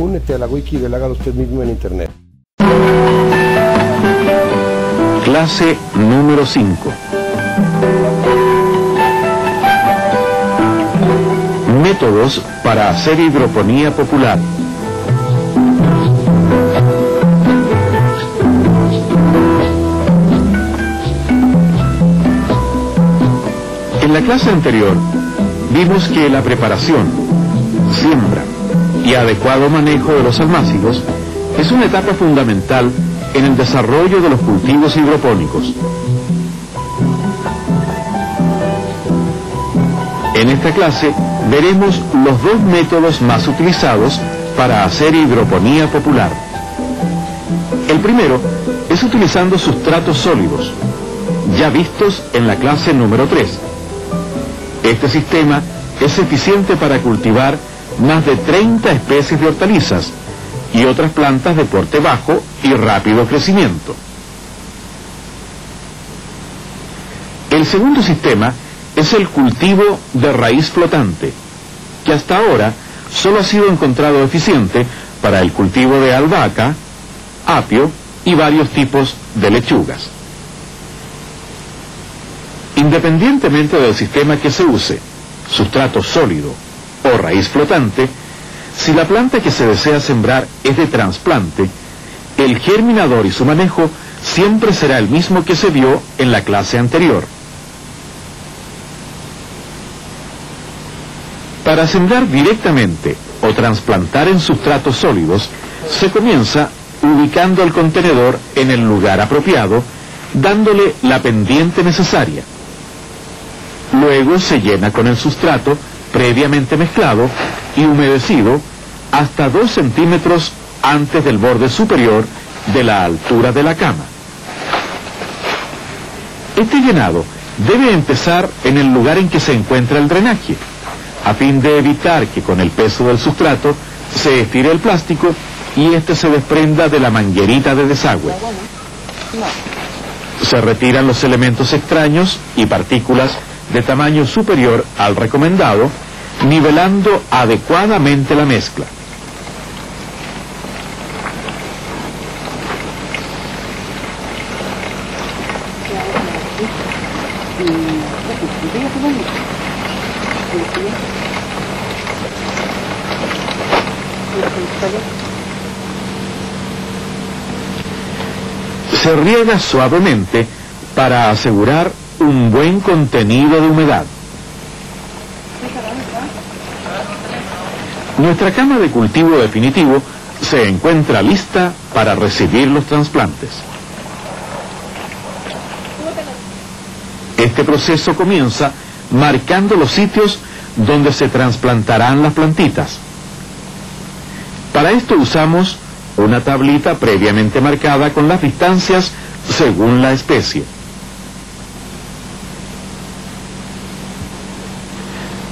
Únete a la wiki del Hágalo Usted Mismo en internet. Clase número 5. Métodos para hacer hidroponía popular. En la clase anterior vimos que la preparación, siembra y adecuado manejo de los almácigos es una etapa fundamental en el desarrollo de los cultivos hidropónicos. En esta clase veremos los dos métodos más utilizados para hacer hidroponía popular. El primero es utilizando sustratos sólidos, ya vistos en la clase número 3. Este sistema es eficiente para cultivar más de 30 especies de hortalizas y otras plantas de porte bajo y rápido crecimiento. El segundo sistema es el cultivo de raíz flotante, que hasta ahora solo ha sido encontrado eficiente para el cultivo de albahaca, apio y varios tipos de lechugas. Independientemente del sistema que se use, sustrato sólido o raíz flotante, si la planta que se desea sembrar es de trasplante, el germinador y su manejo siempre será el mismo que se vio en la clase anterior. Para sembrar directamente o trasplantar en sustratos sólidos, se comienza ubicando el contenedor en el lugar apropiado, dándole la pendiente necesaria. Luego se llena con el sustrato previamente mezclado y humedecido hasta 2 centímetros antes del borde superior de la altura de la cama. Este llenado debe empezar en el lugar en que se encuentra el drenaje, a fin de evitar que con el peso del sustrato se estire el plástico y éste se desprenda de la manguerita de desagüe. Se retiran los elementos extraños y partículas de tamaño superior al recomendado, nivelando adecuadamente la mezcla. Se riega suavemente para asegurar un buen contenido de humedad. Nuestra cama de cultivo definitivo se encuentra lista para recibir los trasplantes. Este proceso comienza marcando los sitios donde se trasplantarán las plantitas. Para esto usamos una tablita previamente marcada con las distancias según la especie.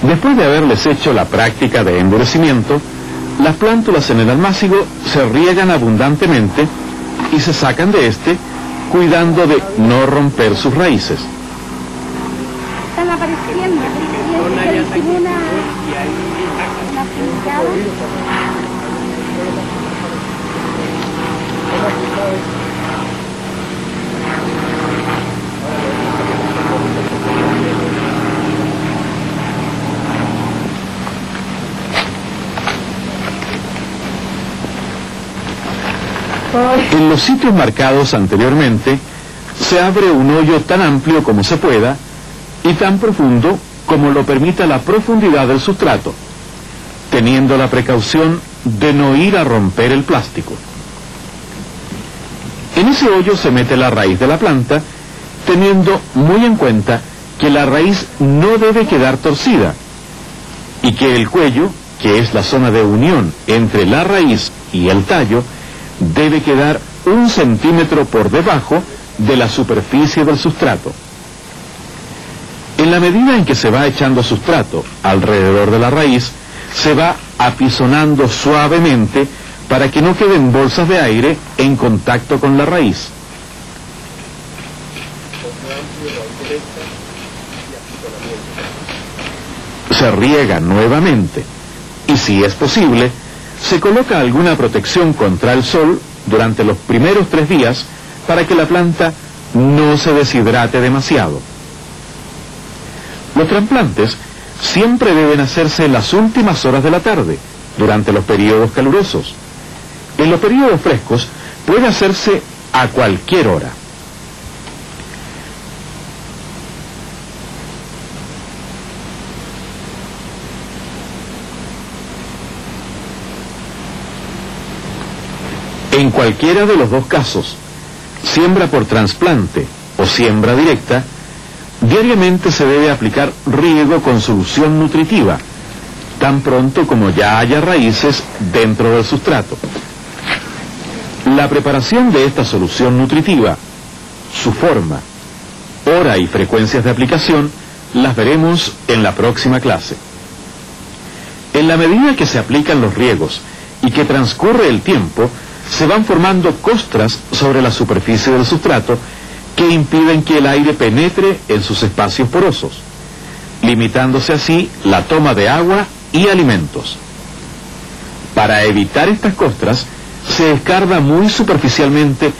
Después de haberles hecho la práctica de endurecimiento, las plántulas en el almácigo se riegan abundantemente y se sacan de este, cuidando de no romper sus raíces. Están apareciendo, una En los sitios marcados anteriormente, se abre un hoyo tan amplio como se pueda y tan profundo como lo permita la profundidad del sustrato, teniendo la precaución de no ir a romper el plástico. En ese hoyo se mete la raíz de la planta, teniendo muy en cuenta que la raíz no debe quedar torcida y que el cuello, que es la zona de unión entre la raíz y el tallo, debe quedar 1 centímetro por debajo de la superficie del sustrato. En la medida en que se va echando sustrato alrededor de la raíz, se va apisonando suavemente para que no queden bolsas de aire en contacto con la raíz. Se riega nuevamente y, si es posible, se coloca alguna protección contra el sol durante los primeros 3 días para que la planta no se deshidrate demasiado. Los trasplantes siempre deben hacerse en las últimas horas de la tarde, durante los periodos calurosos. En los periodos frescos puede hacerse a cualquier hora. En cualquiera de los dos casos, siembra por trasplante o siembra directa, diariamente se debe aplicar riego con solución nutritiva, tan pronto como ya haya raíces dentro del sustrato. La preparación de esta solución nutritiva, su forma, hora y frecuencias de aplicación, las veremos en la próxima clase. En la medida que se aplican los riegos y que transcurre el tiempo, se van formando costras sobre la superficie del sustrato que impiden que el aire penetre en sus espacios porosos, limitándose así la toma de agua y alimentos. Para evitar estas costras, se escarba muy superficialmente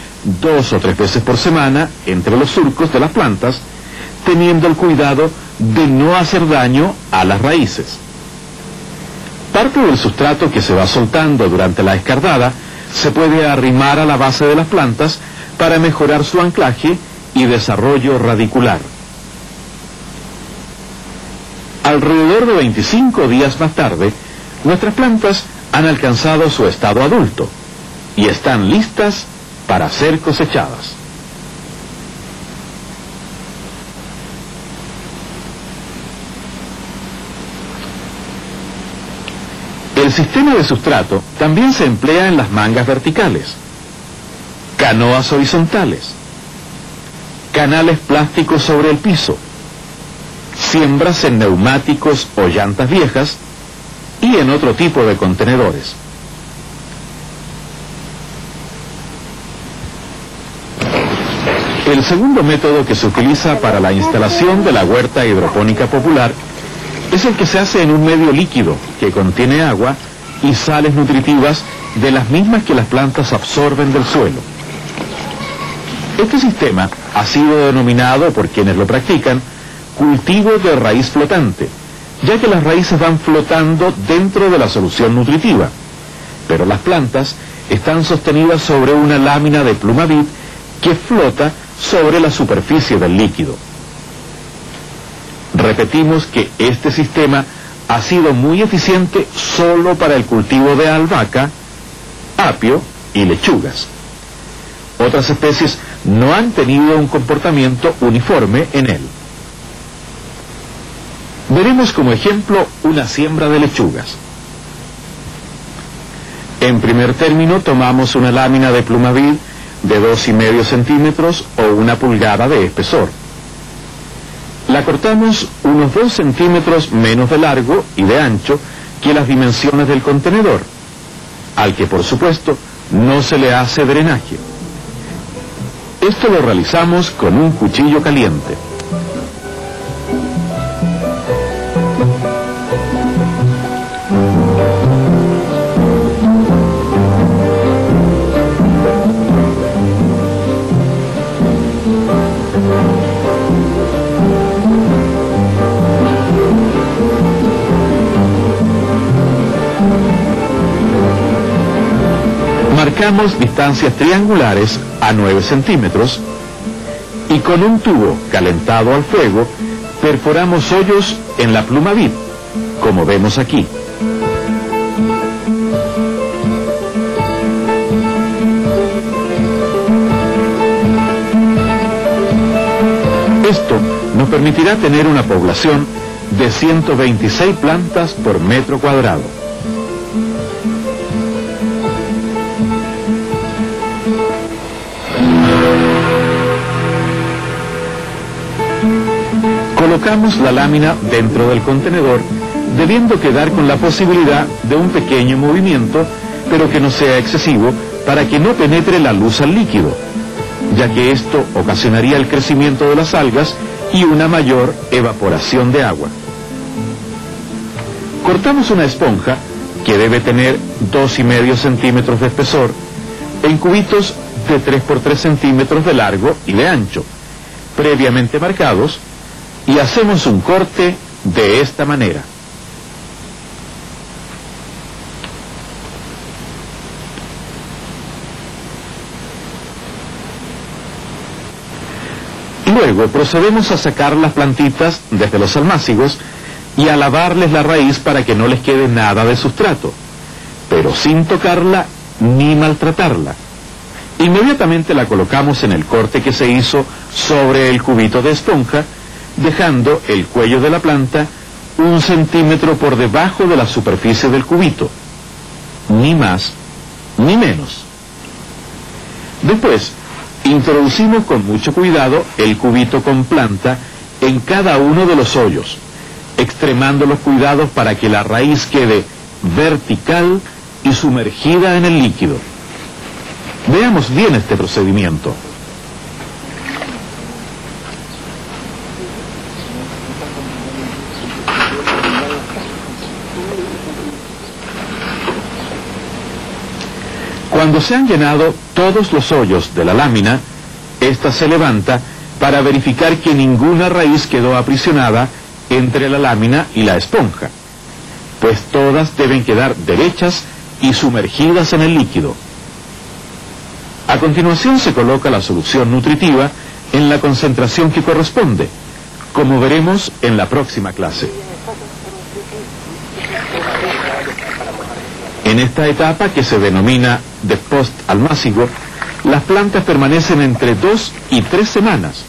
2 o 3 veces por semana entre los surcos de las plantas, teniendo el cuidado de no hacer daño a las raíces. Parte del sustrato que se va soltando durante la escardada se puede arrimar a la base de las plantas para mejorar su anclaje y desarrollo radicular. Alrededor de 25 días más tarde, nuestras plantas han alcanzado su estado adulto y están listas para ser cosechadas. El sistema de sustrato también se emplea en las mangas verticales, canoas horizontales, canales plásticos sobre el piso, siembras en neumáticos o llantas viejas y en otro tipo de contenedores. El segundo método que se utiliza para la instalación de la huerta hidropónica popular es el que se hace en un medio líquido que contiene agua y sales nutritivas de las mismas que las plantas absorben del suelo. Este sistema ha sido denominado por quienes lo practican cultivo de raíz flotante, ya que las raíces van flotando dentro de la solución nutritiva, pero las plantas están sostenidas sobre una lámina de pluma vid que flota sobre la superficie del líquido. Repetimos que este sistema ha sido muy eficiente solo para el cultivo de albahaca, apio y lechugas. Otras especies no han tenido un comportamiento uniforme en él. Veremos como ejemplo una siembra de lechugas. En primer término tomamos una lámina de pluma vid de 2,5 centímetros o 1 pulgada de espesor. La cortamos unos 2 centímetros menos de largo y de ancho que las dimensiones del contenedor, al que por supuesto no se le hace drenaje. Esto lo realizamos con un cuchillo caliente. Marcamos distancias triangulares a 9 centímetros y con un tubo calentado al fuego perforamos hoyos en la pluma vid, como vemos aquí. Esto nos permitirá tener una población de 126 plantas por metro cuadrado. Colocamos la lámina dentro del contenedor, debiendo quedar con la posibilidad de un pequeño movimiento, pero que no sea excesivo, para que no penetre la luz al líquido, ya que esto ocasionaría el crecimiento de las algas y una mayor evaporación de agua. Cortamos una esponja que debe tener 2,5 centímetros de espesor, en cubitos de 3 por 3 centímetros de largo y de ancho, previamente marcados, y hacemos un corte de esta manera. Luego procedemos a sacar las plantitas desde los almácigos y a lavarles la raíz para que no les quede nada de sustrato, pero sin tocarla ni maltratarla. Inmediatamente la colocamos en el corte que se hizo sobre el cubito de esponja, dejando el cuello de la planta 1 centímetro por debajo de la superficie del cubito, ni más ni menos. Después, introducimos con mucho cuidado el cubito con planta en cada uno de los hoyos, extremando los cuidados para que la raíz quede vertical y sumergida en el líquido. Veamos bien este procedimiento. Cuando se han llenado todos los hoyos de la lámina, ésta se levanta para verificar que ninguna raíz quedó aprisionada entre la lámina y la esponja, pues todas deben quedar derechas y sumergidas en el líquido. A continuación se coloca la solución nutritiva en la concentración que corresponde, como veremos en la próxima clase. En esta etapa, que se denomina de post-almácigo, las plantas permanecen entre 2 y 3 semanas,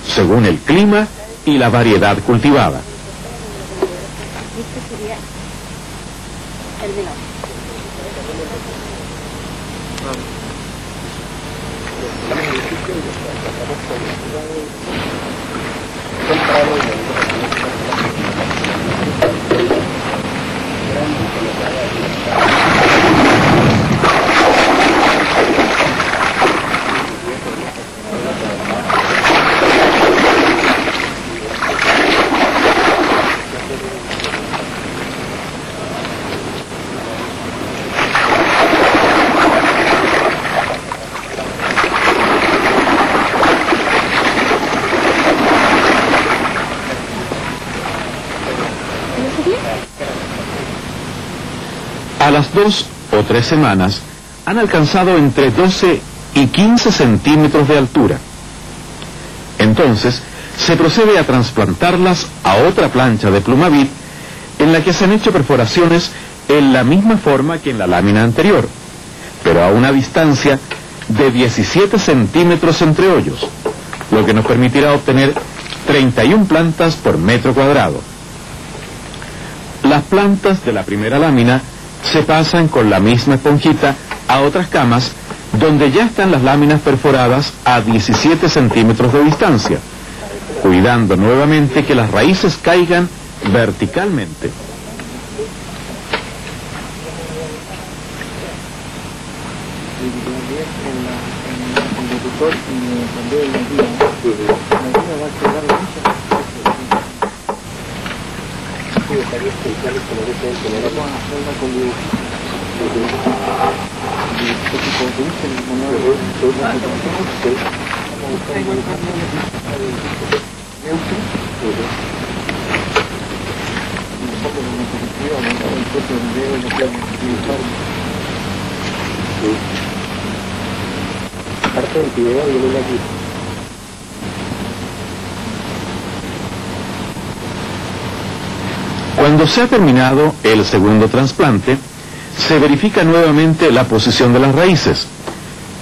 según el clima y la variedad cultivada. Este sería el melón. A las 2 o 3 semanas han alcanzado entre 12 y 15 centímetros de altura. Entonces se procede a trasplantarlas a otra plancha de Plumavit en la que se han hecho perforaciones en la misma forma que en la lámina anterior, pero a una distancia de 17 centímetros entre hoyos, lo que nos permitirá obtener 31 plantas por metro cuadrado. Las plantas de la primera lámina se pasan con la misma esponjita a otras camas donde ya están las láminas perforadas a 17 centímetros de distancia, cuidando nuevamente que las raíces caigan verticalmente. Cuando se ha terminado el segundo trasplante, se verifica nuevamente la posición de las raíces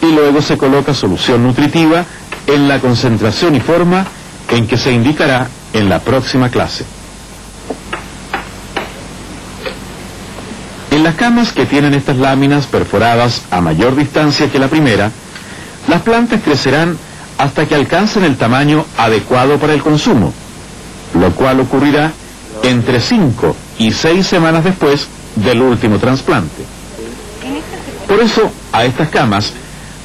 y luego se coloca solución nutritiva en la concentración y forma en que se indicará en la próxima clase. En las camas que tienen estas láminas perforadas a mayor distancia que la primera, las plantas crecerán hasta que alcancen el tamaño adecuado para el consumo, lo cual ocurrirá entre 5 y 6 semanas después del último trasplante. Por eso, a estas camas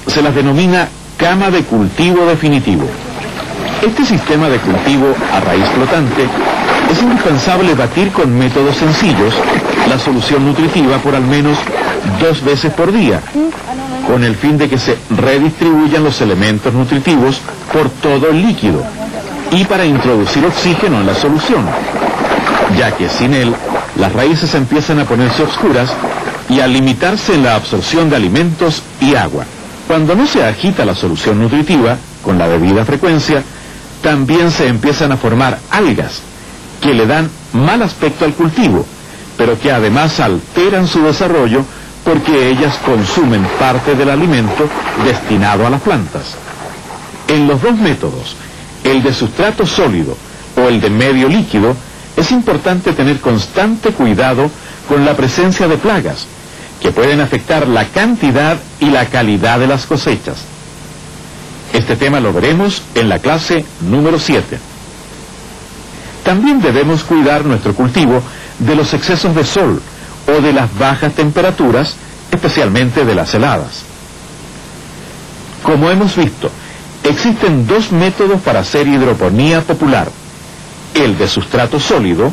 se las denomina cama de cultivo definitivo. Este sistema de cultivo a raíz flotante es indispensable batir con métodos sencillos la solución nutritiva por al menos 2 veces por día, con el fin de que se redistribuyan los elementos nutritivos por todo el líquido y para introducir oxígeno en la solución, ya que sin él las raíces empiezan a ponerse oscuras y a limitarse en la absorción de alimentos y agua. Cuando no se agita la solución nutritiva con la debida frecuencia, también se empiezan a formar algas que le dan mal aspecto al cultivo, pero que además alteran su desarrollo porque ellas consumen parte del alimento destinado a las plantas. En los dos métodos, el de sustrato sólido o el de medio líquido, es importante tener constante cuidado con la presencia de plagas, que pueden afectar la cantidad y la calidad de las cosechas. Este tema lo veremos en la clase número 7. También debemos cuidar nuestro cultivo de los excesos de sol o de las bajas temperaturas, especialmente de las heladas. Como hemos visto, existen 2 métodos para hacer hidroponía popular: el de sustrato sólido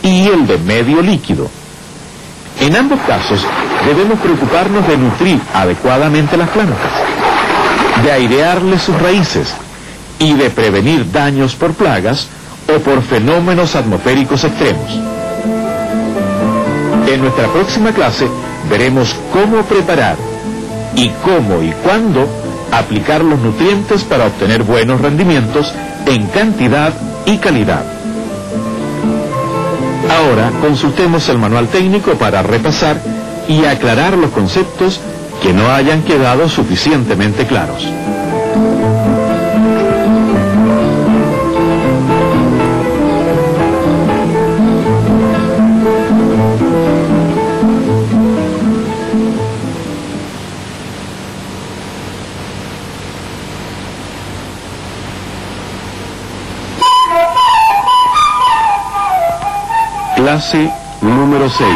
y el de medio líquido. En ambos casos debemos preocuparnos de nutrir adecuadamente las plantas, de airearles sus raíces y de prevenir daños por plagas o por fenómenos atmosféricos extremos. En nuestra próxima clase veremos cómo preparar y cómo y cuándo aplicar los nutrientes para obtener buenos rendimientos en cantidad y calidad. Ahora consultemos el manual técnico para repasar y aclarar los conceptos que no hayan quedado suficientemente claros. Clase número 6.